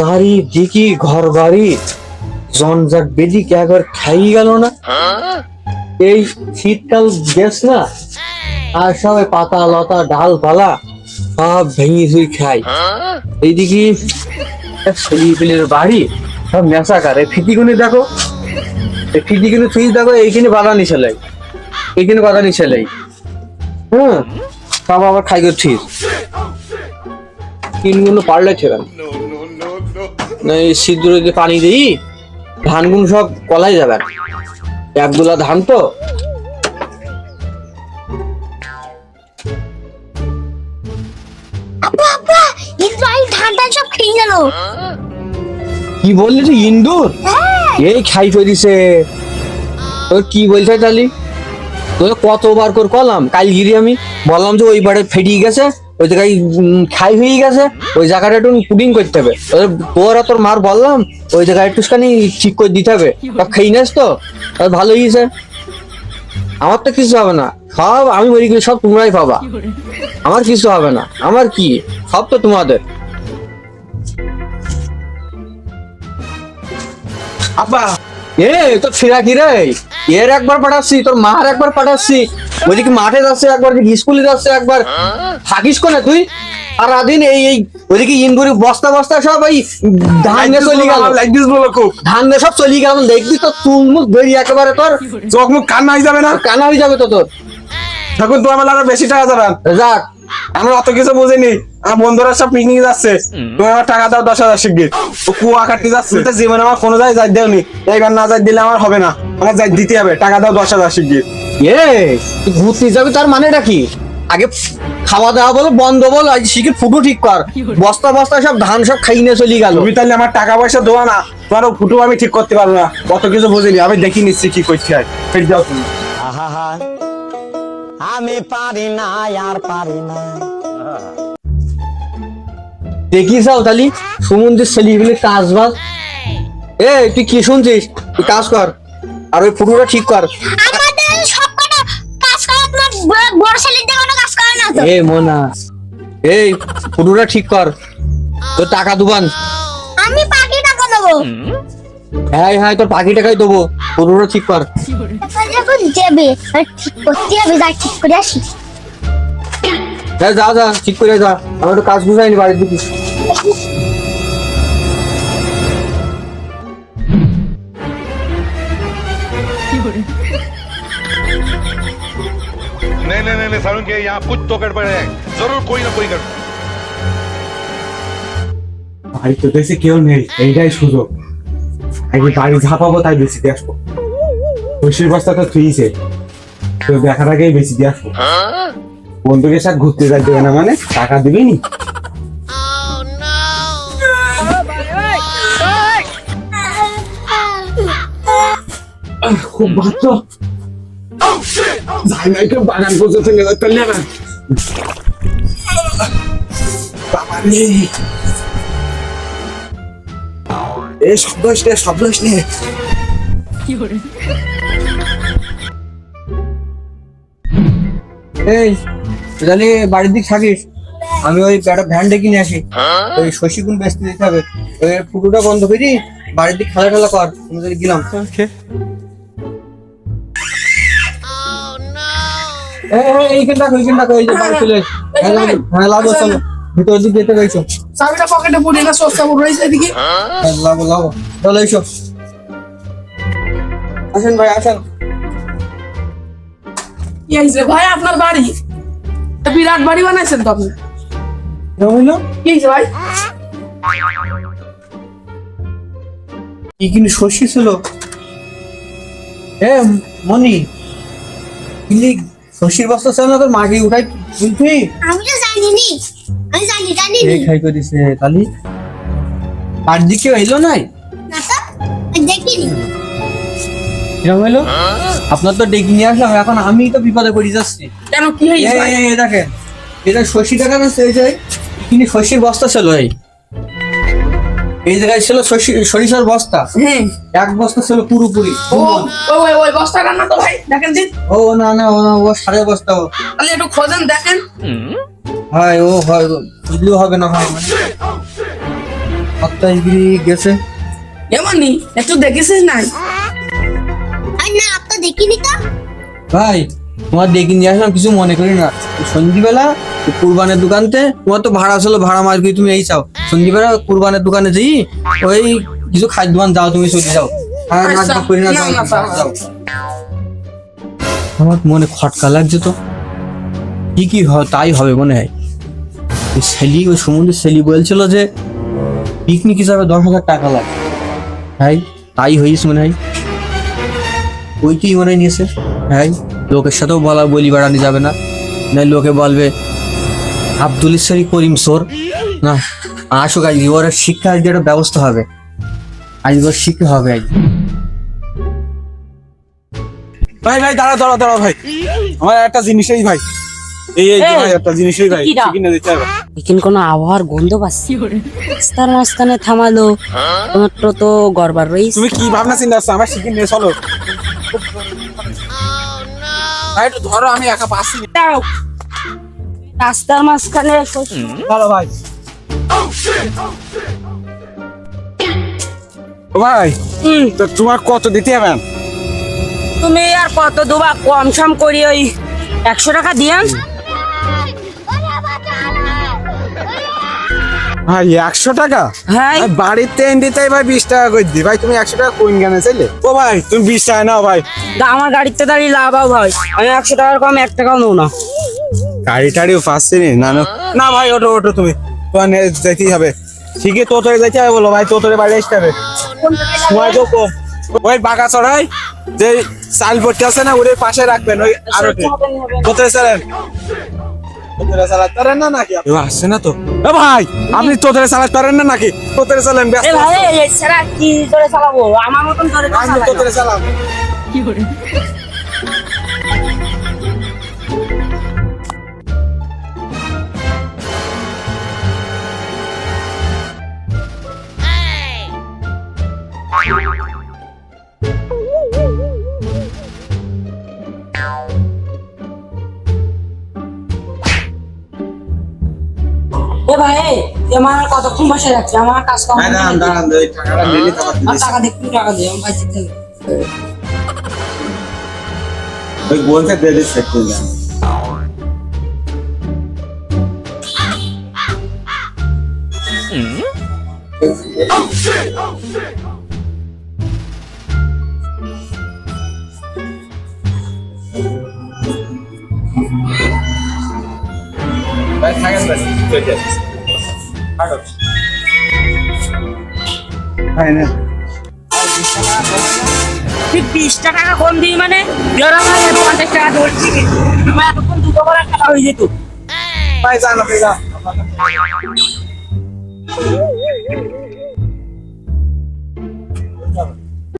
চারিদিকে ঘর বাড়ি জঞ্জাট বেদি কে একবার খাই গেল না। এই শীতকাল গেছ না, আর সবাই পাতা লতা ডালপালা সব ভেঙে চুই খাই। এইদিকে ছেলেপিলের বাড়ি সব নেশাকার। এই ফিটিগুনি দেখো, এই ফিটিগুনি তুই দেখো, এইখানে বাদানি ছেলাই, এইখানে বাদানি ছেলাই। হ্যাঁ, সব আবার খাই করছিস। তিনগুলো পারলে ঠেকান না, এই সিদ্ধ যদি পানি দিই ধানগুলো সব কলাই যাবে। একগুলা ধান তো কি বললি তুই? ইন্দুর এই খাই ফেরিছে। তোর কি বলছে তালি? তোর কতবার করে কলাম, কাল গিরি আমি বললাম যে ওই বাড়ি ফেটিয়ে গেছে, ওই জায়গায় খাই হয়ে গেছে, ওই জায়গাটা একটু পুডিং করতে হবে। তোর আর তোর মার বললাম ওই জায়গায় একটুখানি ঠিক করে দিতে হবে। সব খেয়ে নেস তো ভালো হয়েছে। আমার তো কিছু হবে না, সব আমি মরি গেলে সব তোমরাই পাবা, আমার কিছু হবে না। আমার কি, সব তো তোমাদের। আব্বা এ তোর ফিরা কি রে? এর একবার পাঠাচ্ছি, তোর মার একবার পাঠাচ্ছি, ওইদিকে মাঠে যাচ্ছে একবার, স্কুলে যাচ্ছে একবার। থাকিস কোনে তুই সারাদিন? এই ওইদিকে ইনগুড়ি বস্তা বস্তা সব এই ধান নিয়ে চলে গেল, ধান নিয়ে সব চলে গেল। দেখবি তো চুল মুখ বেরিয়ে একেবারে তোর চোখ মুখ কান্না হয়ে যাবে না? কানা হয়ে যাবে তো তোর। তখন তো আমার আরো বেশি টাকা যাবেন। যাক, আমরা অত কিছু বুঝিনি। আমার বন্ধুরা সব পিকনিক যাচ্ছে, তুমি আমার টাকা দাও 10,000 শিগগির। ও কুয়া কাটতে যাচ্ছে, তো জীবনে আমার কোনো যাই দেওনি। এইবার না যাই দিলে আমার হবে না, আমার যাই দিতে হবে। টাকা দাও 10,000 শিগগির। তুই ঘুরতে যাবি তার মানেটা কি? আগে খাওয়া দাওয়া বলো বন্ধ বল, আজ শিখে ফুটো ঠিক কর। বস্তা বস্তা সব ধান সব খাই নিয়ে চলে গেল। তুমি তাহলে আমার টাকা পয়সা দেওয়া না, তোমার ফুটো আমি ঠিক করতে পারবো না। অত কিছু বুঝিনি, আমি দেখি নিচ্ছি কি করতে হয়। ফের যাও তুমি। আমি পারি না, আর পারি না। দেখিস তালি সুমন্দির ছেলেগুলি কাজ বাজ। তুই কি শুনছিস? তুই কাজ কর আর ওই ফুটোটা ঠিক কর। মোনা এই ফুটোটা ঠিক কর, তোর টাকা দুবান। আমি পাখি টাকা দেবো। হ্যাঁ হ্যাঁ, তোর পাখি টাকাই দেবো, ফুটোটা ঠিক কর। যখন দেবে ঠিক করতে হবে, যা ঠিক করে আসি। হ্যাঁ যা যা, ঠিক করে যা, আমার একটু কাজ বুঝাইনি বাড়ির দিকে। नहीं नहीं नहीं सारुण के यहाँ कुछ तो गड़बड़ है, जरूर कोई ना कोई गड़बड़। ভাই তো দেশে কেউ নেই, এইটাই সুযোগ। আগে গাড়ি ঝাঁপাবো, তাই বেশি দিয়ে আসবো। খুশির বস্তা তো থুইছে, তো দেখার আগেই বেশি দিয়ে আসবো। বন্ধুদের সাথে ঘুরতে যাই দেবে না মানে টাকা দিবি নি? খুব ভালো যাই না, একটু বাগান পর্যন্ত নেবে তো নেবে। বাবা রে, এই সব নে। এই তাহলে বাড়ির দিক থাকিস, আমি ওই একটা ভ্যান ডেকে নিয়ে আসি। ওই শশী গুণ বেচতে দিতে হবে। ওই ফুটোটা বন্ধ করি, বাড়ির দিক খেলা টেলা কর। তোমাদের গেলাম। এইখানে রাখো, এইখানে রাখো, এই যে বাড়ি চলে। হ্যাঁ লাগো, চলো ভিতর দিক যেতে গেছো। চাবিটা পকেটে পড়ে না, সস্তা রয়েছে এদিকে। লাগো লাগো, চলো এসো। আসেন ভাই আসেন। কি হয়েছে ভাই আপনার বাড়ি? বিরাট বাড়ি বানাইছেন তো আপনি। কি হয়েছে ভাই? কি কিনে শশী ছিল? মনি শশীর বস্তা ছিল না, তোর মাকে উঠাই তুই? আমি তো জানিনি, আমি জানি এই খাই করিস তালি। আর দিকে এলো নাই না তো, দেখিনি। কিরম এলো? আপনার তো ডেকে নিয়ে আসলাম, এখন আমি তো বিপদে পড়ে যাচ্ছি। কেন কি হয়েছে ভাই? দেখেন, এটা শশী টাকা না, কিন্তু শশীর বস্তা ছিল। এই জায়গায় ছিল সরিষার বস্তা। হ্যাঁ, এক বস্তা ছিল পুরোপুরি। ওই বস্তাটা না তো ভাই, দেখেন দিন। ও না না, ও সাড়ে বস্তা। তাহলে একটু খোঁজেন, দেখেন। ভাই ও হয় বুঝলেও হবে না ভাই, মানে 27 গেছে। এমনই একটু দেখেছিস নাই? আর না আপনি দেখিনি তো। ভাই তোমার ডেকে নিয়ে আসলাম, কিছু মনে করি না। সন্ধ্যেবেলা কুরবানের দোকানতে তোমার তো ভাড়া ছিল, ভাড়া মার তুমি এই চাও। সন্ধ্যেবেলা কুরবানের দোকানে যাই, ওই কিছু খাদ্য দোকান যাও, তুমি চলে যাও। আর নাচ আচ্ছা, গান করি না, না, যাও, না, স্যার। যাও। আমার মনে খটকা লাগছে তো, কি হয় তাই হবে মনে হয়। ওই সমুদ্রের সেলি বলছিল যে পিকনিক হিসাবে 10,000 টাকা লাগে। হ্যাঁ তাই হয়েছে মনে হয়, ওইটাই মনে হয় নিয়েছে। হ্যাঁ লোকের সাথেও বলি বাড়ানো যাবে না, না লোকে বলবে আব্দুল ইসরি করিম সোর। না আসুক আজকে, ওর শিক্ষা আজকে একটা ব্যবস্থা হবে, আজকে ওর শিক্ষা হবে আজ। ভাই ভাই দাঁড়াও ভাই, আমার একটা জিনিসই ভাই, এই যে ভাই একটা জিনিসই ভাই, কিটা? কিনে দিতে হবে। এখানে কোনো আবহাওয়ার গন্ধ পাচ্ছি। রাস্তার মাঝখানে থামালো, তোমার তো গড়বার রয়েছে। তুমি কি ভাবনা চিন্তা করছো? আমার শিখিয়ে নিয়ে চলো ভাই, একটু ধরো, আমি একা পাচ্ছি না। দাও। রাস্তার মাঝখানে চলো ভাই। ও ভাই, তো তোমার কত দিতে হবে? তুমি আর কত দুবা কম সম করি, ওই 100 টাকা দিয়ান। ভাই 100 টাকা? হ্যাঁ আর বাড়িতে এনে দিতে ভাই 20 টাকা করে দি ভাই, তুমি 100 টাকা কোন গানে চাইলে? ও ভাই তুমি 20 টাকা নাও ভাই। আমার গাড়িতে দাঁড়িয়ে লাভ হবে ভাই, আমি 100 টাকার কম 1 টাকাও নেব না। গাড়ি টাড়িও পাচ্ছি না না ভাই, ওটো তুমি, তোমার যেতেই হবে। ঠিকই তোতরে যাইতে হবে, বলো ভাই তোতরে বাড়ি আসতে হবে। সময় তো কম, ওই বাঁকা চড়াই যে চাল পড়তে আছে না, ওর পাশে রাখবেন, ওই আরো তোতরে চালান। তোতরে চালাতে পারেন না নাকি? আসছে না তো ভাই, আপনি তোতরে চালাতে পারেন না নাকি? তোতরে চালান, ব্যস্ত এ ভাই এই ছাড়া কি করে চালাবো? আমার মতন ধরে তো আমি চালাই না। তোতরে চালাম। এ ভাই আমার কতক্ষণ বসে রাখছি, আমার কাজ কম। দাঁড়ান, এই টাকাটা নিলে তারপর দিস। টাকা দেখুন, টাকা দিয়ে আমার ভাই যেতে হবে। ওই বোনকে দিয়ে দিস একটু। ভাই থাকেন ভাই, চলে যান। হাঁটো। ভাই না, তুই 20 টাকা কম দিই মানে বেরো ভাই, 50 টাকা ধরছি। আমার এতক্ষণ দুটো করে টাকা হয়ে যেত। ভাই জানো, ভাই যা।